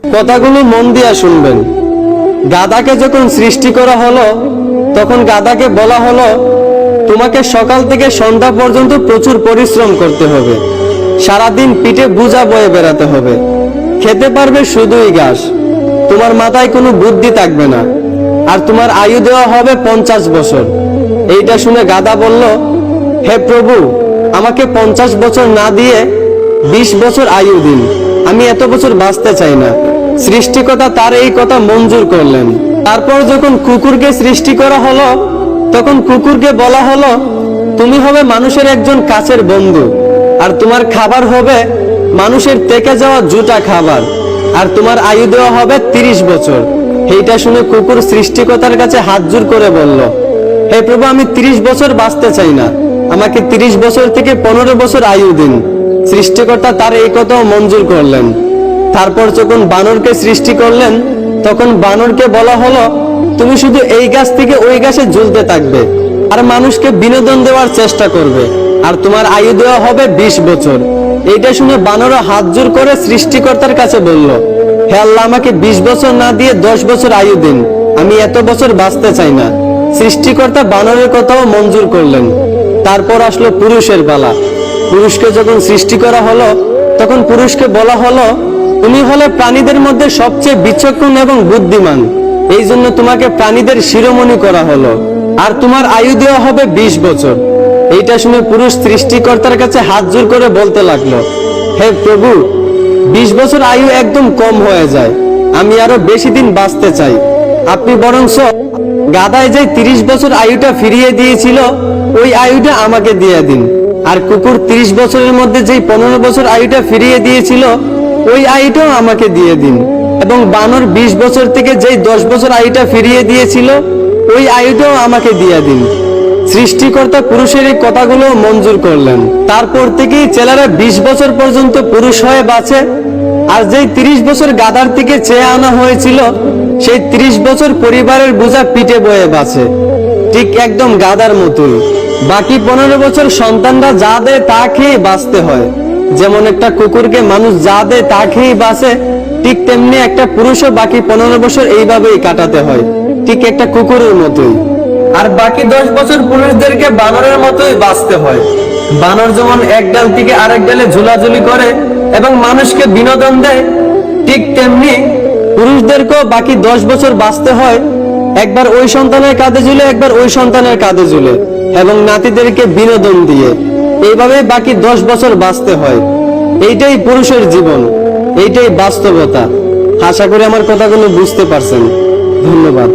কথাগুলো মন দিয়া শুনবেন। গাধাকে যখন সৃষ্টি করা হলো তখন গাধাকে বলা হলো তোমাকে সকাল থেকে সন্ধ্যা পর্যন্ত প্রচুর পরিশ্রম করতে হবে, সারাদিন পিঠে বোঝা বয়ে বেড়াতে হবে, খেতে পারবে শুধুই ঘাস, তোমার মাথায় কোনো বুদ্ধি থাকবে না, আর তোমার আয়ু দেওয়া হবে 50 বছর। এইটা শুনে গাধা বলল, হে প্রভু, আমাকে 50 বছর না দিয়ে 20 বছর আয়ু দিন, আমি এত বছর বাঁচতে চাই না। সৃষ্টিকর্তা তার এই কথা মঞ্জুর করলেন। তারপর যখন কুকুরকে সৃষ্টি করা হলো তখন কুকুরকে বলা হলো তুমি হবে মানুষের একজন কাছের বন্ধু, আর তোমার খাবার হবে মানুষের থেকে যাওয়া জুটা খাবার, আর তোমার আয়ু দেওয়া হবে 30 বছর। এইটা শুনে কুকুর সৃষ্টিকর্তার কাছে হাত জোড় করে বলল, হে প্রভু, আমি 30 বছর বাঁচতে চাই না, আমাকে 30 বছর থেকে 15 বছর আয়ু দিন। সৃষ্টিকর্তা তার এই কথাও মঞ্জুর করলেন। তারপর যখন বানরকে সৃষ্টি করলেন তখন বানরকে বলা হলো তুমি শুধু এই গাছ থেকে ওই গাছে ঝুলতে থাকবে আর মানুষকে বিনোদন দেওয়ার চেষ্টা করবে, আর তোমার আয়ু দেওয়া হবে 20 বছর। এইটা শুনে বানরও হাত জোড় করে সৃষ্টিকর্তার কাছে বলল, হে আল্লাহ, আমাকে 20 বছর না দিয়ে 10 বছর আয়ু দিন, আমি এত বছর বাঁচতে চাই না। সৃষ্টিকর্তা বানরের কথাও মঞ্জুর করলেন। তারপর আসলো পুরুষের পালা। পুরুষকে যখন সৃষ্টি করা হলো তখন পুরুষকে বলা হলো তুমি হলে প্রাণীদের মধ্যে সবচেয়ে বিচক্ষণ এবং বুদ্ধিমান, এই জন্য তোমাকে প্রাণীদের শিরোমণি করা হলো, আর তোমার আয়ু দেওয়া হবে 20 বছর। এইটা শুনে পুরুষ সৃষ্টিকর্তার কাছে হাত জোড় করে বলতে লাগলো, হে প্রভু, 20 বছর আয়ু একদম কম হয়ে যায়, আমি আরো বেশি দিন বাঁচতে চাই, আপনি বরঞ্চ গাধায় যে 30 বছর আয়ুটা ফিরিয়ে দিয়েছিল ওই আয়ুটা আমাকে দিয়ে দিন, আর কুকুর 30 বছরের মধ্যে যেই 15 বছর আয়ুটা ফিরিয়ে দিয়েছিল ওই আয়ুটাও আমাকে দিয়ে দিন, এবং বানর 20 বছর থেকে যেই 10 বছর আয়ুটা ফিরিয়ে দিয়েছিল ওই আয়ুটাও আমাকে দিয়ে দিন। সৃষ্টিকর্তা পুরুষের এই কথাগুলো মঞ্জুর করলেন। তারপর থেকেই ছেলেরা 20 বছর পর্যন্ত পুরুষ হয়ে বাঁচে, আর যেই 30 বছর গাধার থেকে চেয়ে আনা হয়েছিল সেই 30 বছর পরিবারের বোঝা পিঠে বয়ে বাঁচে, ঠিক একদম গাধার মতোই। বাকি 15 বছর সন্তানরা যা দেয় তা খেয়ে বাঁচতে হয়। যেমন একটা কুকুরকে মানুষ যা দেয় তা খেয়ে বাঁচে, ঠিক তেমনি একটা পুরুষও বাকি 15 বছর এইভাবেই কাটাতে হয়, ঠিক একটা কুকুরের মতোই। আর বাকি 10 বছর পুরুষদেরকে বানরের মতোই বাঁচতে হয়। বানর যেমন এক ডাল থেকে আরেক ডালে ঝুলাঝুলি করে এবং মানুষকে বিনোদন দেয়, ঠিক তেমনি পুরুষদেরকেও বাকি 10 বছর বাঁচতে হয়, একবার ওই সন্তানের কাঁধে ঝুলে একবার ওই সন্তানের কাঁধে ঝুলে, এবং নাতিদেরকে বিনোদন দিয়ে এইভাবে বাকি 10 বছর বাঁচতে হয়। এইটাই পুরুষের জীবন, এইটাই বাস্তবতা। আশা করি আমার কথাগুলো বুঝতে পারছেন। ধন্যবাদ।